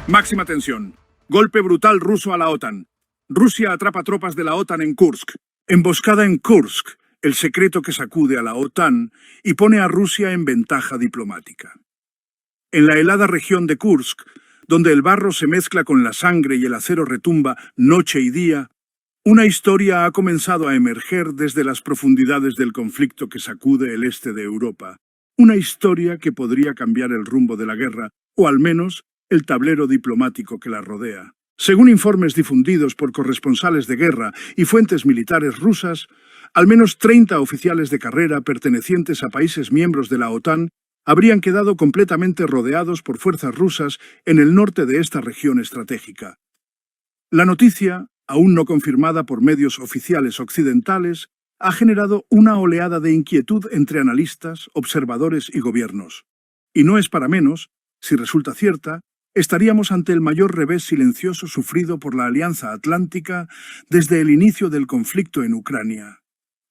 Máxima tensión. Golpe brutal ruso a la OTAN. Rusia atrapa tropas de la OTAN en Kursk. Emboscada en Kursk, el secreto que sacude a la OTAN y pone a Rusia en ventaja diplomática. En la helada región de Kursk, donde el barro se mezcla con la sangre y el acero retumba noche y día, una historia ha comenzado a emerger desde las profundidades del conflicto que sacude el este de Europa. Una historia que podría cambiar el rumbo de la guerra, o al menos el tablero diplomático que la rodea. Según informes difundidos por corresponsales de guerra y fuentes militares rusas, al menos 30 oficiales de carrera pertenecientes a países miembros de la OTAN habrían quedado completamente rodeados por fuerzas rusas en el norte de esta región estratégica. La noticia, aún no confirmada por medios oficiales occidentales, ha generado una oleada de inquietud entre analistas, observadores y gobiernos. Y no es para menos, si resulta cierta, estaríamos ante el mayor revés silencioso sufrido por la Alianza Atlántica desde el inicio del conflicto en Ucrania.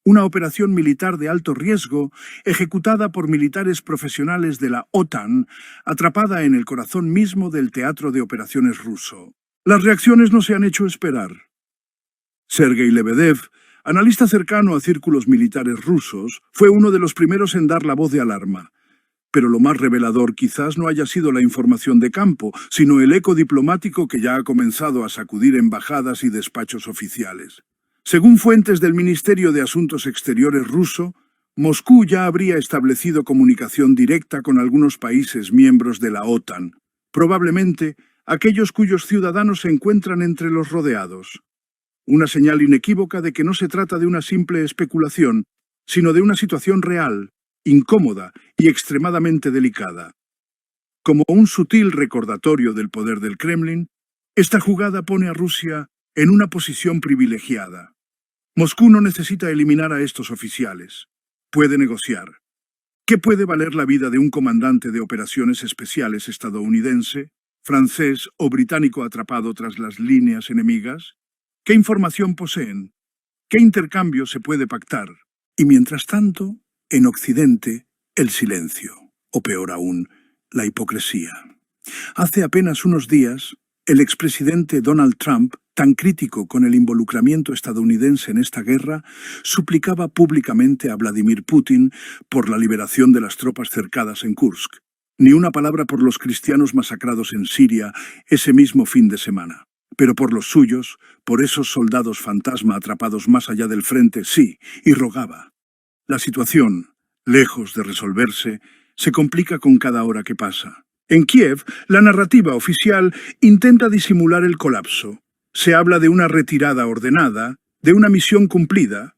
Una operación militar de alto riesgo, ejecutada por militares profesionales de la OTAN, atrapada en el corazón mismo del teatro de operaciones ruso. Las reacciones no se han hecho esperar. Sergei Lebedev, analista cercano a círculos militares rusos, fue uno de los primeros en dar la voz de alarma. Pero lo más revelador quizás no haya sido la información de campo, sino el eco diplomático que ya ha comenzado a sacudir embajadas y despachos oficiales. Según fuentes del Ministerio de Asuntos Exteriores ruso, Moscú ya habría establecido comunicación directa con algunos países miembros de la OTAN, probablemente aquellos cuyos ciudadanos se encuentran entre los rodeados. Una señal inequívoca de que no se trata de una simple especulación, sino de una situación real, incómoda y extremadamente delicada. Como un sutil recordatorio del poder del Kremlin, esta jugada pone a Rusia en una posición privilegiada. Moscú no necesita eliminar a estos oficiales. Puede negociar. ¿Qué puede valer la vida de un comandante de operaciones especiales estadounidense, francés o británico atrapado tras las líneas enemigas? ¿Qué información poseen? ¿Qué intercambio se puede pactar? Y mientras tanto, en Occidente, el silencio, o peor aún, la hipocresía. Hace apenas unos días, el expresidente Donald Trump, tan crítico con el involucramiento estadounidense en esta guerra, suplicaba públicamente a Vladimir Putin por la liberación de las tropas cercadas en Kursk. Ni una palabra por los cristianos masacrados en Siria ese mismo fin de semana. Pero por los suyos, por esos soldados fantasma atrapados más allá del frente, sí, y rogaba. La situación, lejos de resolverse, se complica con cada hora que pasa. En Kiev, la narrativa oficial intenta disimular el colapso. Se habla de una retirada ordenada, de una misión cumplida,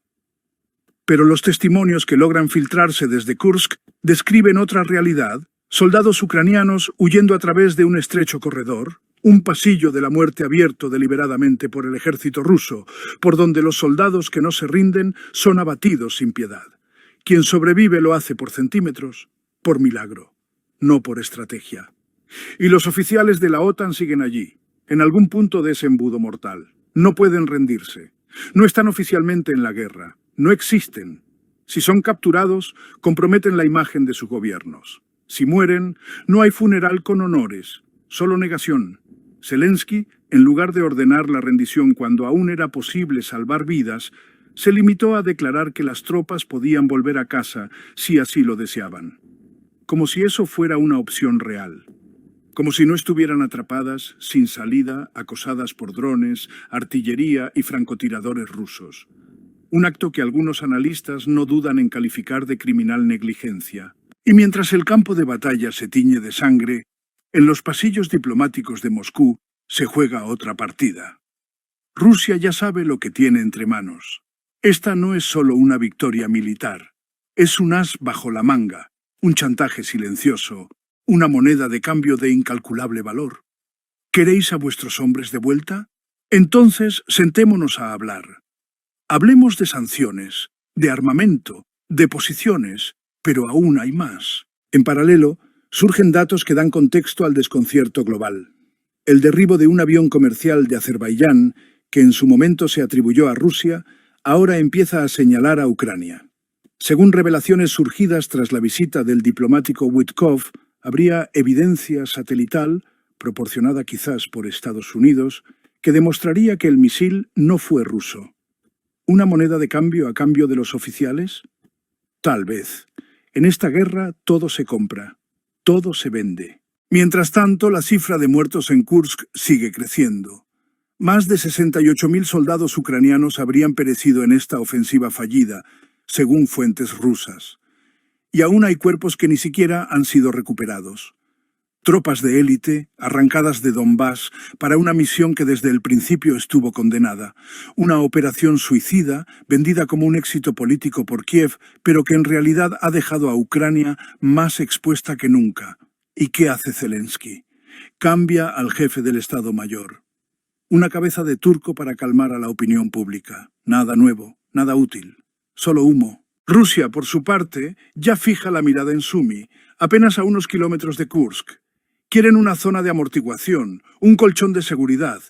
pero los testimonios que logran filtrarse desde Kursk describen otra realidad: soldados ucranianos huyendo a través de un estrecho corredor, un pasillo de la muerte abierto deliberadamente por el ejército ruso, por donde los soldados que no se rinden son abatidos sin piedad. Quien sobrevive lo hace por centímetros, por milagro, no por estrategia. Y los oficiales de la OTAN siguen allí, en algún punto de ese embudo mortal. No pueden rendirse. No están oficialmente en la guerra. No existen. Si son capturados, comprometen la imagen de sus gobiernos. Si mueren, no hay funeral con honores, solo negación. Zelensky, en lugar de ordenar la rendición cuando aún era posible salvar vidas, se limitó a declarar que las tropas podían volver a casa si así lo deseaban. Como si eso fuera una opción real. Como si no estuvieran atrapadas, sin salida, acosadas por drones, artillería y francotiradores rusos. Un acto que algunos analistas no dudan en calificar de criminal negligencia. Y mientras el campo de batalla se tiñe de sangre, en los pasillos diplomáticos de Moscú se juega otra partida. Rusia ya sabe lo que tiene entre manos. Esta no es solo una victoria militar, es un as bajo la manga, un chantaje silencioso, una moneda de cambio de incalculable valor. ¿Queréis a vuestros hombres de vuelta? Entonces sentémonos a hablar. Hablemos de sanciones, de armamento, de posiciones, pero aún hay más. En paralelo, surgen datos que dan contexto al desconcierto global. El derribo de un avión comercial de Azerbaiyán, que en su momento se atribuyó a Rusia, ahora empieza a señalar a Ucrania. Según revelaciones surgidas tras la visita del diplomático Witkov, habría evidencia satelital, proporcionada quizás por Estados Unidos, que demostraría que el misil no fue ruso. ¿Una moneda de cambio a cambio de los oficiales? Tal vez. En esta guerra todo se compra, todo se vende. Mientras tanto, la cifra de muertos en Kursk sigue creciendo. Más de 68.000 soldados ucranianos habrían perecido en esta ofensiva fallida, según fuentes rusas. Y aún hay cuerpos que ni siquiera han sido recuperados. Tropas de élite, arrancadas de Donbass para una misión que desde el principio estuvo condenada. Una operación suicida, vendida como un éxito político por Kiev, pero que en realidad ha dejado a Ucrania más expuesta que nunca. ¿Y qué hace Zelensky? Cambia al jefe del Estado Mayor. Una cabeza de turco para calmar a la opinión pública. Nada nuevo, nada útil. Solo humo. Rusia, por su parte, ya fija la mirada en Sumy, apenas a unos kilómetros de Kursk. Quieren una zona de amortiguación, un colchón de seguridad.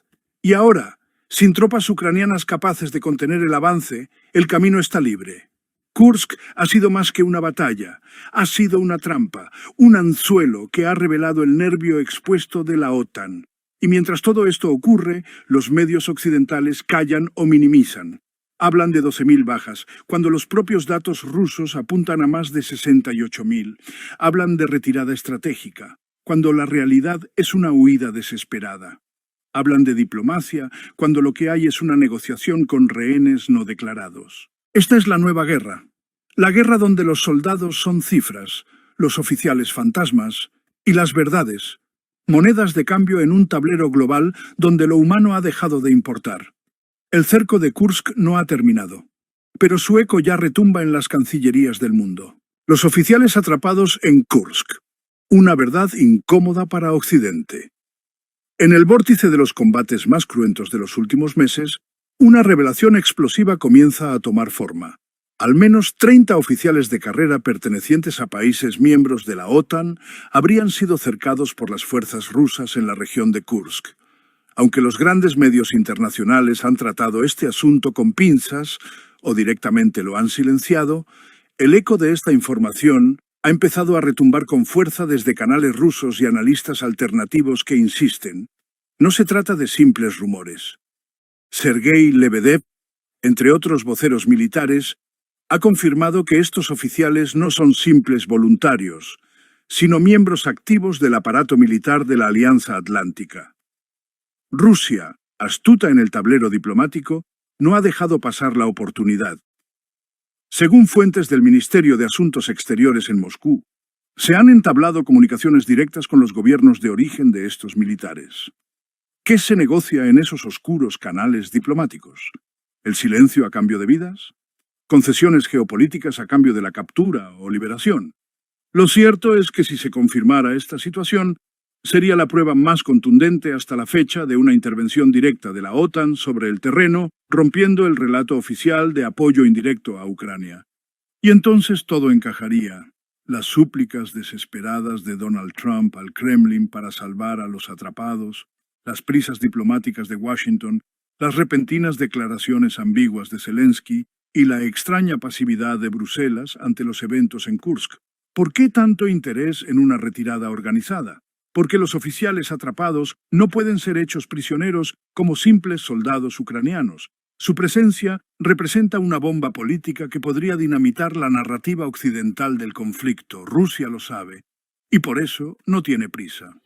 Y ahora, sin tropas ucranianas capaces de contener el avance, el camino está libre. Kursk ha sido más que una batalla, ha sido una trampa, un anzuelo que ha revelado el nervio expuesto de la OTAN. Y mientras todo esto ocurre, los medios occidentales callan o minimizan. Hablan de 12.000 bajas, cuando los propios datos rusos apuntan a más de 68.000. Hablan de retirada estratégica, cuando la realidad es una huida desesperada. Hablan de diplomacia, cuando lo que hay es una negociación con rehenes no declarados. Esta es la nueva guerra. La guerra donde los soldados son cifras, los oficiales fantasmas y las verdades, monedas de cambio en un tablero global donde lo humano ha dejado de importar. El cerco de Kursk no ha terminado, pero su eco ya retumba en las cancillerías del mundo. Los oficiales atrapados en Kursk. Una verdad incómoda para Occidente. En el vórtice de los combates más cruentos de los últimos meses, una revelación explosiva comienza a tomar forma. Al menos 30 oficiales de carrera pertenecientes a países miembros de la OTAN habrían sido cercados por las fuerzas rusas en la región de Kursk. Aunque los grandes medios internacionales han tratado este asunto con pinzas, o directamente lo han silenciado, el eco de esta información ha empezado a retumbar con fuerza desde canales rusos y analistas alternativos que insisten. No se trata de simples rumores. Sergei Lebedev, entre otros voceros militares, ha confirmado que estos oficiales no son simples voluntarios, sino miembros activos del aparato militar de la Alianza Atlántica. Rusia, astuta en el tablero diplomático, no ha dejado pasar la oportunidad. Según fuentes del Ministerio de Asuntos Exteriores en Moscú, se han entablado comunicaciones directas con los gobiernos de origen de estos militares. ¿Qué se negocia en esos oscuros canales diplomáticos? ¿El silencio a cambio de vidas? ¿Concesiones geopolíticas a cambio de la captura o liberación? Lo cierto es que si se confirmara esta situación, sería la prueba más contundente hasta la fecha de una intervención directa de la OTAN sobre el terreno, rompiendo el relato oficial de apoyo indirecto a Ucrania. Y entonces todo encajaría. Las súplicas desesperadas de Donald Trump al Kremlin para salvar a los atrapados, las prisas diplomáticas de Washington, las repentinas declaraciones ambiguas de Zelensky y la extraña pasividad de Bruselas ante los eventos en Kursk. ¿Por qué tanto interés en una retirada organizada? Porque los oficiales atrapados no pueden ser hechos prisioneros como simples soldados ucranianos. Su presencia representa una bomba política que podría dinamitar la narrativa occidental del conflicto. Rusia lo sabe, y por eso no tiene prisa.